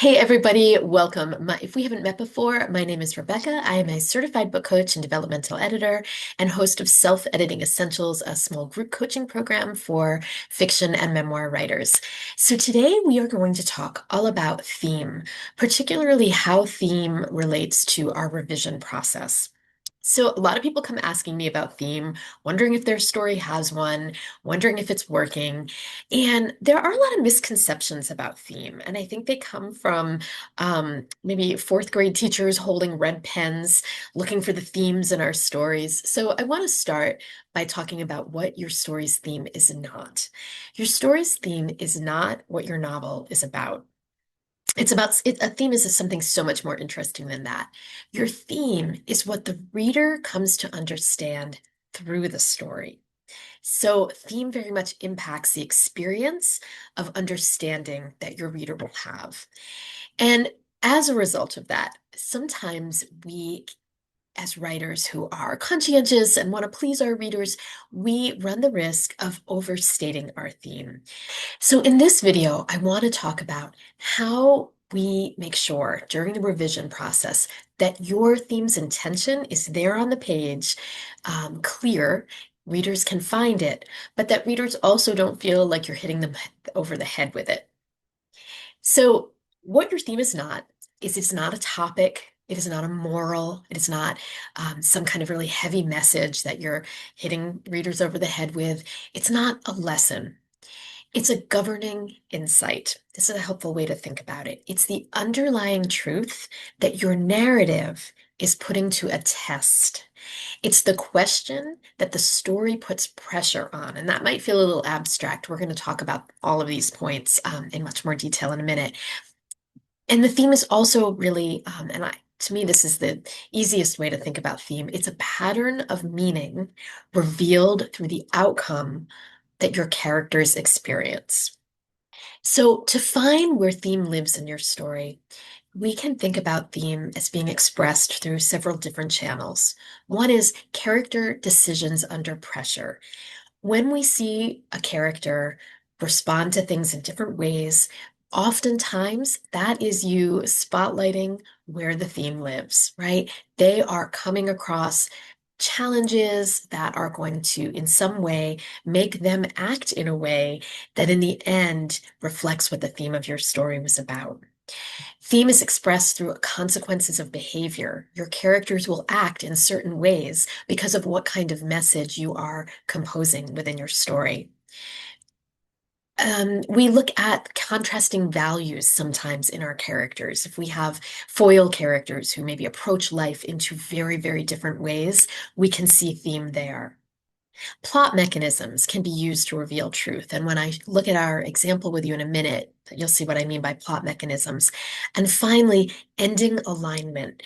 Hey everybody, welcome. If we haven't met before, my name is Rebecca. I am a certified book coach and developmental editor and host of Self-Editing Essentials, a small group coaching program for fiction and memoir writers. So today we are going to talk all about theme, particularly how theme relates to our revision process. So a lot of people come asking me about theme, wondering if their story has one, wondering if it's working. And there are a lot of misconceptions about theme. And I think they come from maybe fourth grade teachers holding red pens, looking for the themes in our stories. So I want to start by talking about what your story's theme is not. Your story's theme is not what your novel is about. A theme is something so much more interesting than that. Your theme is what the reader comes to understand through the story. So, theme very much impacts the experience of understanding that your reader will have. And as a result of that, sometimes we, as writers who are conscientious and want to please our readers, we run the risk of overstating our theme. So in this video, I want to talk about how we make sure during the revision process that your theme's intention is there on the page, clear, readers can find it, but that readers also don't feel like you're hitting them over the head with it. So what your theme is not, is it's not a topic, it is not a moral, it is not some kind of really heavy message that you're hitting readers over the head with. It's not a lesson. It's a governing insight. This is a helpful way to think about it. It's the underlying truth that your narrative is putting to a test. It's the question that the story puts pressure on. And that might feel a little abstract. We're going to talk about all of these points in much more detail in a minute. And the theme is also really, to me, this is the easiest way to think about theme. It's a pattern of meaning revealed through the outcome that your characters experience. So, to find where theme lives in your story, we can think about theme as being expressed through several different channels. One is character decisions under pressure. When we see a character respond to things in different ways, oftentimes that is you spotlighting where the theme lives, right? They are coming across challenges that are going to, in some way, make them act in a way that in the end reflects what the theme of your story was about. Theme is expressed through consequences of behavior. Your characters will act in certain ways because of what kind of message you are composing within your story. We look at contrasting values sometimes in our characters. If we have foil characters who maybe approach life in two very, very different ways, we can see theme there. Plot mechanisms can be used to reveal truth. And when I look at our example with you in a minute, you'll see what I mean by plot mechanisms. And finally, ending alignment.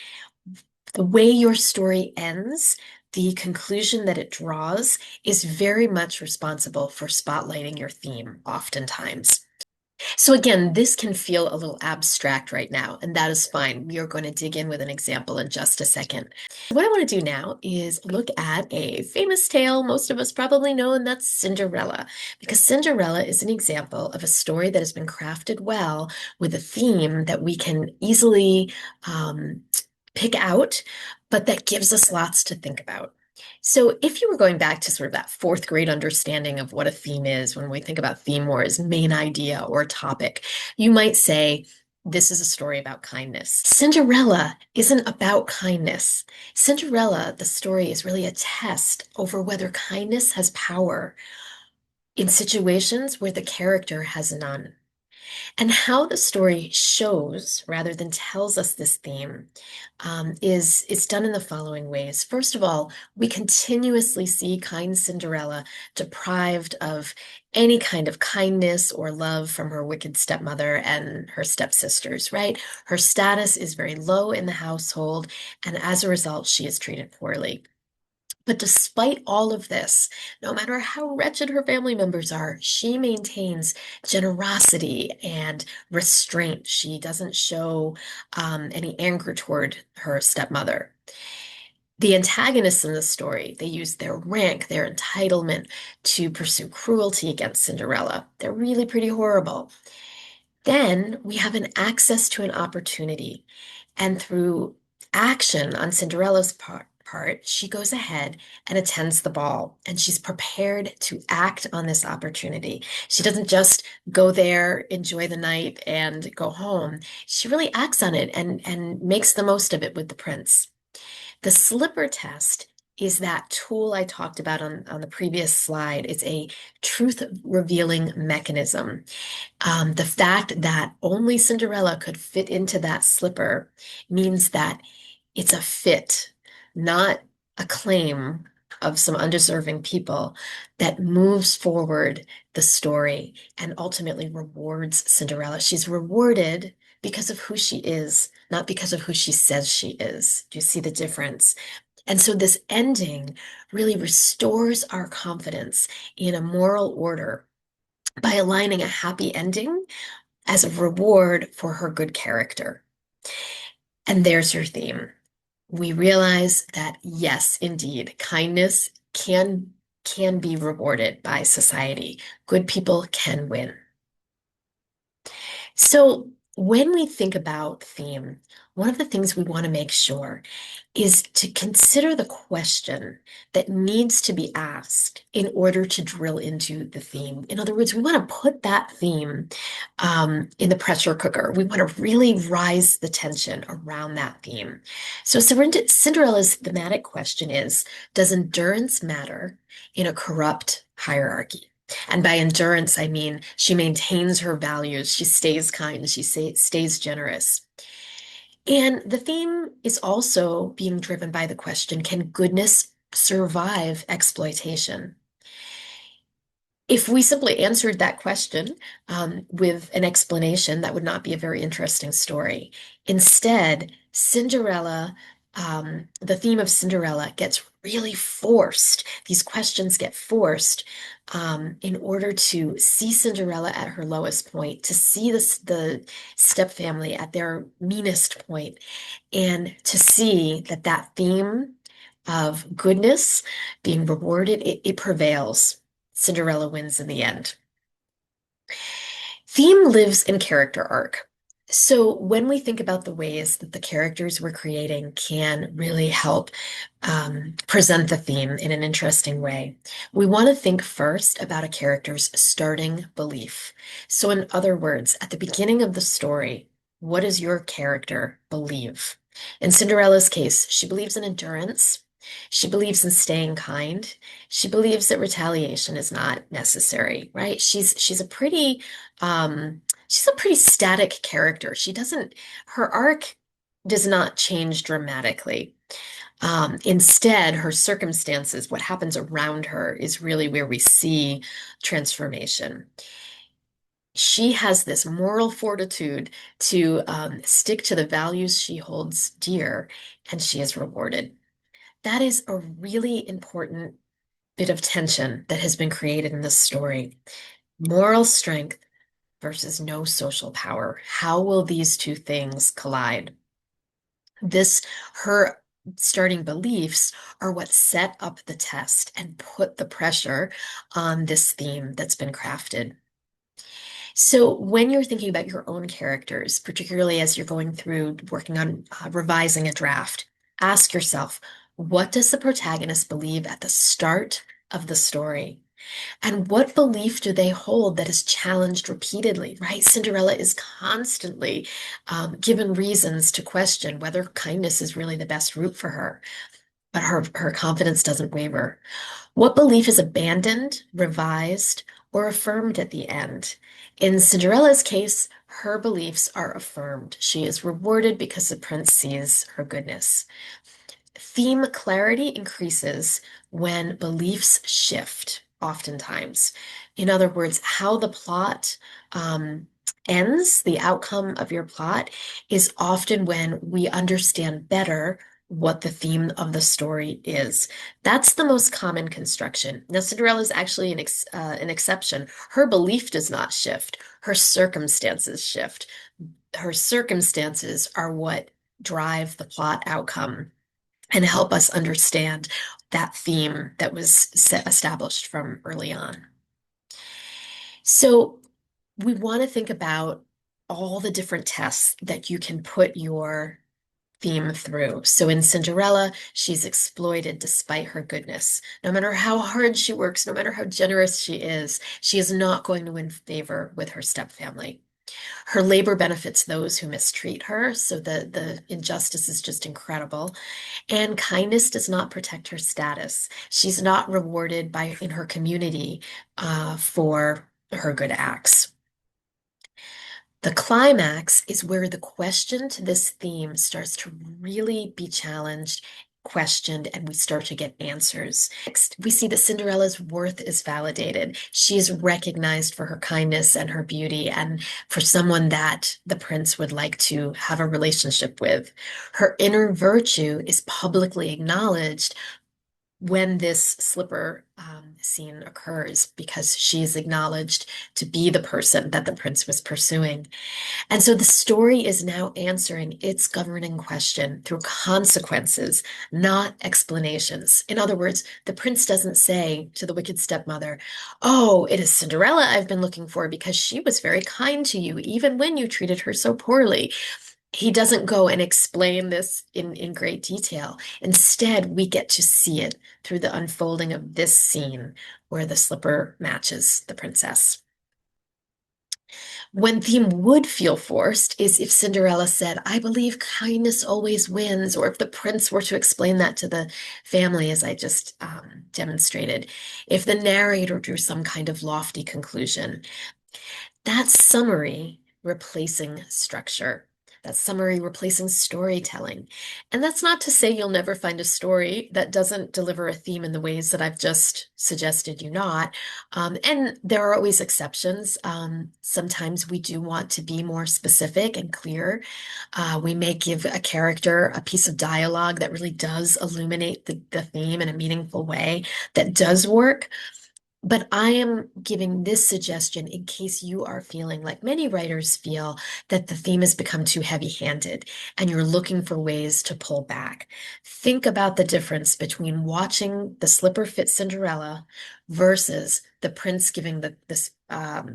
The way your story ends, the conclusion that it draws, is very much responsible for spotlighting your theme, oftentimes. So again, this can feel a little abstract right now, and that is fine. We are going to dig in with an example in just a second. What I want to do now is look at a famous tale most of us probably know, and that's Cinderella, because Cinderella is an example of a story that has been crafted well with a theme that we can easily pick out, but that gives us lots to think about. So if you were going back to sort of that fourth grade understanding of what a theme is, when we think about theme or as main idea or topic, you might say, this is a story about kindness. Cinderella isn't about kindness. Cinderella, the story, is really a test over whether kindness has power in situations where the character has none. And how the story shows rather than tells us this theme is it's done in the following ways. First of all, we continuously see kind Cinderella deprived of any kind of kindness or love from her wicked stepmother and her stepsisters, right? Her status is very low in the household, and as a result, she is treated poorly. But despite all of this, no matter how wretched her family members are, she maintains generosity and restraint. She doesn't show any anger toward her stepmother. The antagonists in the story, they use their rank, their entitlement to pursue cruelty against Cinderella. They're really pretty horrible. Then we have an access to an opportunity. And through action on Cinderella's part, she goes ahead and attends the ball, and she's prepared to act on this opportunity. She doesn't just go there, enjoy the night, and go home. She really acts on it and makes the most of it with the prince. The slipper test is that tool I talked about on the previous slide. It's a truth revealing mechanism. The fact that only Cinderella could fit into that slipper means that it's a fit, not a claim of some undeserving people that moves forward the story and ultimately rewards Cinderella. She's rewarded because of who she is, not because of who she says she is. Do you see the difference? And so this ending really restores our confidence in a moral order by aligning a happy ending as a reward for her good character. And there's your theme. We realize that yes, indeed, kindness can be rewarded by society. Good people can win. So when we think about theme, one of the things we want to make sure is to consider the question that needs to be asked in order to drill into the theme. In other words, we want to put that theme in the pressure cooker. We want to really rise the tension around that theme. So Cinderella's thematic question is, does endurance matter in a corrupt hierarchy? And by endurance, I mean she maintains her values, she stays kind, stays generous. And the theme is also being driven by the question, can goodness survive exploitation? If we simply answered that question with an explanation, that would not be a very interesting story. Instead, the theme of Cinderella gets really forced. These questions get forced in order to see Cinderella at her lowest point, to see the stepfamily at their meanest point, and to see that that theme of goodness being rewarded, it prevails. Cinderella wins in the end. Theme lives in character arc. So when we think about the ways that the characters we're creating can really help present the theme in an interesting way, we want to think first about a character's starting belief. So in other words, at the beginning of the story, what does your character believe? In Cinderella's case, she believes in endurance. She believes in staying kind. She believes that retaliation is not necessary, right? She's a pretty static character. Her arc does not change dramatically. Instead, her circumstances, what happens around her, is really where we see transformation. She has this moral fortitude to stick to the values she holds dear, and she is rewarded. That is a really important bit of tension that has been created in this story. Moral strength versus no social power. How will these two things collide? Her starting beliefs are what set up the test and put the pressure on this theme that's been crafted. So when you're thinking about your own characters, particularly as you're going through working on revising a draft, ask yourself, what does the protagonist believe at the start of the story? And what belief do they hold that is challenged repeatedly, right? Cinderella is constantly given reasons to question whether kindness is really the best route for her, but her confidence doesn't waver. What belief is abandoned, revised, or affirmed at the end? In Cinderella's case, her beliefs are affirmed. She is rewarded because the prince sees her goodness. Theme clarity increases when beliefs shift, oftentimes. In other words, how the plot ends, the outcome of your plot, is often when we understand better what the theme of the story is. That's the most common construction. Now, Cinderella is actually an exception. Her belief does not shift, her circumstances shift. Her circumstances are what drive the plot outcome and help us understand that theme that was established from early on. So we want to think about all the different tests that you can put your theme through. So in Cinderella, she's exploited despite her goodness. No matter how hard she works, no matter how generous she is not going to win favor with her stepfamily. Her labor benefits those who mistreat her, so the injustice is just incredible. And kindness does not protect her status. She's not rewarded by in her community for her good acts. The climax is where the question to this theme starts to really be challenged, questioned, and we start to get answers. Next, we see that Cinderella's worth is validated. She is recognized for her kindness and her beauty, and for someone that the prince would like to have a relationship with. Her inner virtue is publicly acknowledged when this slipper scene occurs because she is acknowledged to be the person that the prince was pursuing. And so the story is now answering its governing question through consequences, not explanations. In other words, the prince doesn't say to the wicked stepmother, "Oh, it is Cinderella I've been looking for because she was very kind to you, even when you treated her so poorly." He doesn't go and explain this in great detail. Instead, we get to see it through the unfolding of this scene where the slipper matches the princess. When theme would feel forced is if Cinderella said, "I believe kindness always wins," or if the prince were to explain that to the family, as I just demonstrated, if the narrator drew some kind of lofty conclusion. That's summary replacing structure. That's summary replacing storytelling. And that's not to say you'll never find a story that doesn't deliver a theme in the ways that I've just suggested you not. And there are always exceptions. Sometimes we do want to be more specific and clear. We may give a character a piece of dialogue that really does illuminate the theme in a meaningful way that does work. But I am giving this suggestion in case you are feeling like many writers feel that the theme has become too heavy-handed and you're looking for ways to pull back. Think about the difference between watching the slipper fit Cinderella versus the prince giving the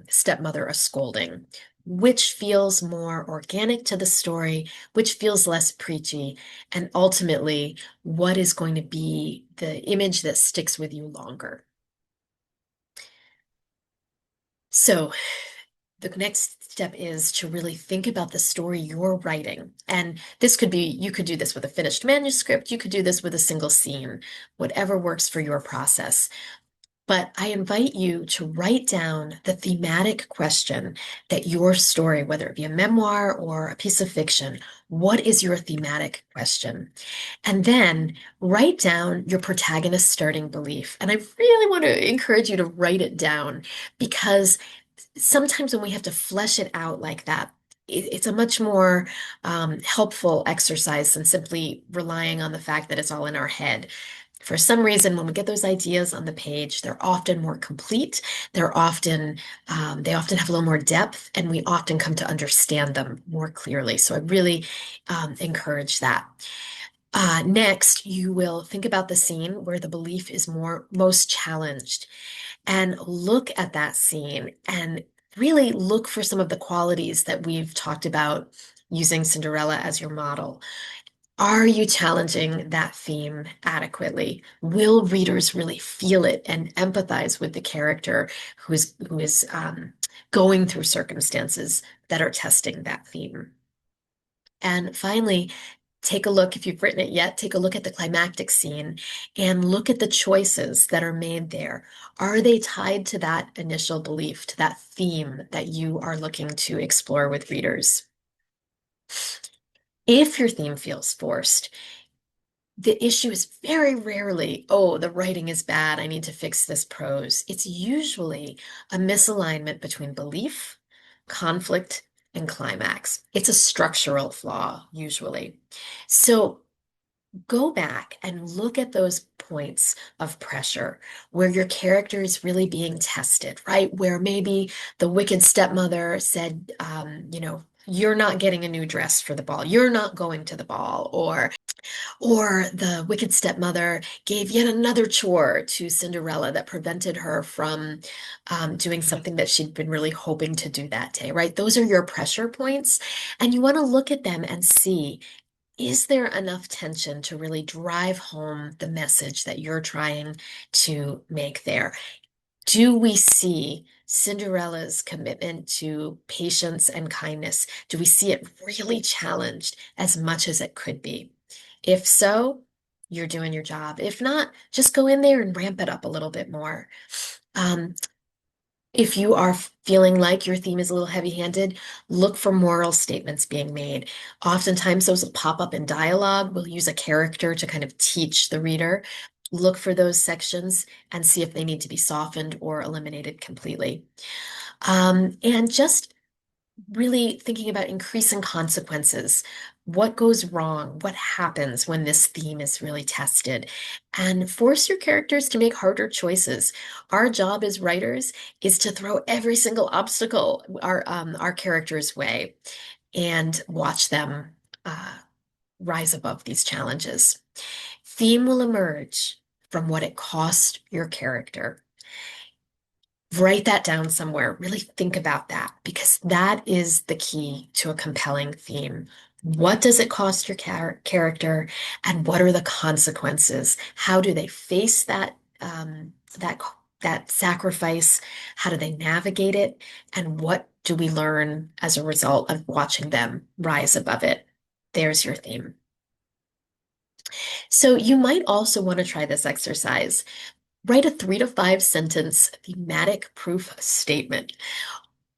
stepmother a scolding. Which feels more organic to the story, which feels less preachy, and ultimately, what is going to be the image that sticks with you longer? So the next step is to really think about the story you're writing. And this could be, you could do this with a finished manuscript, you could do this with a single scene, whatever works for your process. But I invite you to write down the thematic question that your story, whether it be a memoir or a piece of fiction, what is your thematic question? And then write down your protagonist's starting belief. And I really want to encourage you to write it down because sometimes when we have to flesh it out like that, it's a much more helpful exercise than simply relying on the fact that it's all in our head. For some reason, when we get those ideas on the page, they're often more complete. They often have a little more depth, and we often come to understand them more clearly. So I really encourage that. Next, you will think about the scene where the belief is most challenged and look at that scene and really look for some of the qualities that we've talked about using Cinderella as your model. Are you challenging that theme adequately? Will readers really feel it and empathize with the character who is going through circumstances that are testing that theme? And finally, take a look, if you've written it yet, take a look at the climactic scene and look at the choices that are made there. Are they tied to that initial belief, to that theme that you are looking to explore with readers? If your theme feels forced, the issue is very rarely, "Oh, the writing is bad, I need to fix this prose." It's usually a misalignment between belief, conflict, and climax. It's a structural flaw, usually. So go back and look at those points of pressure where your character is really being tested, right? Where maybe the wicked stepmother said, "You're not getting a new dress for the ball. You're not going to the ball," or Or the wicked stepmother gave yet another chore to Cinderella that prevented her from doing something that she'd been really hoping to do that day, right? Those are your pressure points. And you want to look at them and see, is there enough tension to really drive home the message that you're trying to make there? Do we see Cinderella's commitment to patience and kindness? Do we see it really challenged as much as it could be? If so, you're doing your job. If not, just go in there and ramp it up a little bit more. Um, if you are feeling like your theme is a little heavy-handed, look for moral statements being made. Oftentimes, those will pop up in dialogue. We'll use a character to kind of teach the reader. Look for those sections and see if they need to be softened or eliminated completely. And just really thinking about increasing consequences. What goes wrong? What happens when this theme is really tested? And force your characters to make harder choices. Our job as writers is to throw every single obstacle our characters' way and watch them uh, rise above these challenges. Theme will emerge from what it cost your character. Write that down somewhere. Really think about that because that is the key to a compelling theme. What does it cost your character, and what are the consequences? How do they face that that sacrifice? How do they navigate it? And what do we learn as a result of watching them rise above it? There's your theme. So you might also want to try this exercise. Write a 3 to 5 sentence thematic proof statement.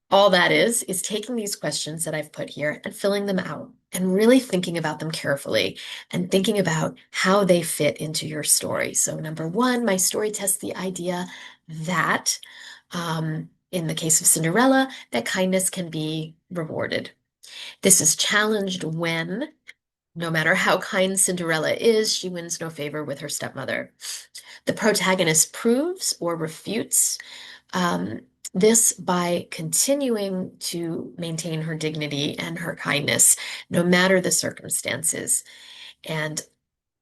All that is taking these questions that I've put here and filling them out and really thinking about them carefully and thinking about how they fit into your story. So, number one, my story tests the idea that, in the case of Cinderella, that kindness can be rewarded. This is challenged when, no matter how kind Cinderella is, she wins no favor with her stepmother. The protagonist proves or refutes um, this by continuing to maintain her dignity and her kindness, no matter the circumstances. And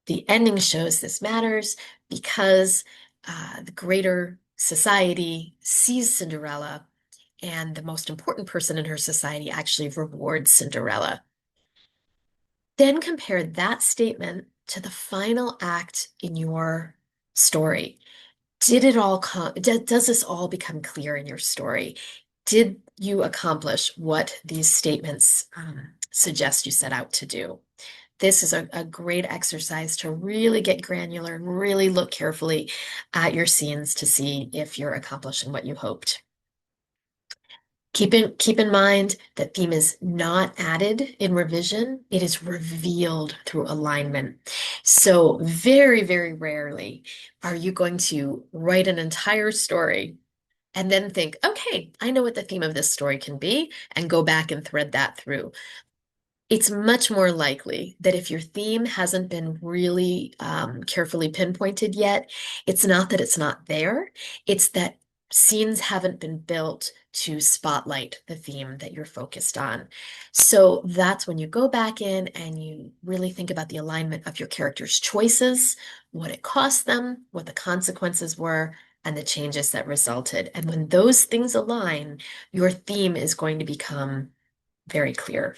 the ending shows this matters because the greater society sees Cinderella, and the most important person in her society actually rewards Cinderella. Then compare that statement to the final act in your story. Did it all come, does this all become clear in your story? Did you accomplish what these statements suggest you set out to do? This is a great exercise to really get granular and really look carefully at your scenes to see if you're accomplishing what you hoped. Keep in mind that theme is not added in revision, it is revealed through alignment. So very, very rarely are you going to write an entire story and then think, okay, I know what the theme of this story can be, and go back and thread that through. It's much more likely that if your theme hasn't been really carefully pinpointed yet, it's not that it's not there, it's that scenes haven't been built to spotlight the theme that you're focused on. So that's when you go back in and you really think about the alignment of your character's choices, what it cost them, what the consequences were, and the changes that resulted. And when those things align, your theme is going to become very clear.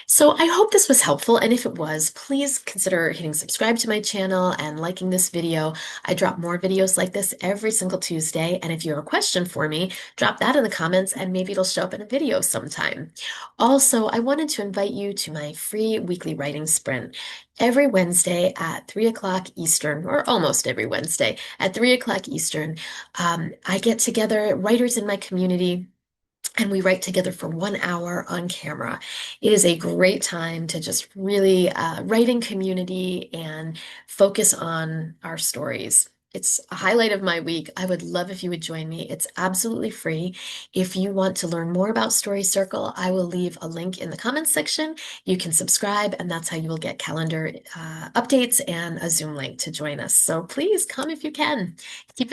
So I hope this was helpful, and if it was, please consider hitting subscribe to my channel and liking this video. I drop more videos like this every single Tuesday, and if you have a question for me, drop that in the comments and maybe it'll show up in a video sometime. Also, I wanted to invite you to my free weekly writing sprint. Every Wednesday at 3 o'clock Eastern, or almost every Wednesday at 3 o'clock Eastern, I get together writers in my community and we write together for 1 hour on camera. It is a great time to just really write in community and focus on our stories. It's a highlight of my week. I would love if you would join me. It's absolutely free. If you want to learn more about Story Circle, I will leave a link in the comments section. You can subscribe, and that's how you will get calendar updates and a Zoom link to join us. So please come if you can. Keep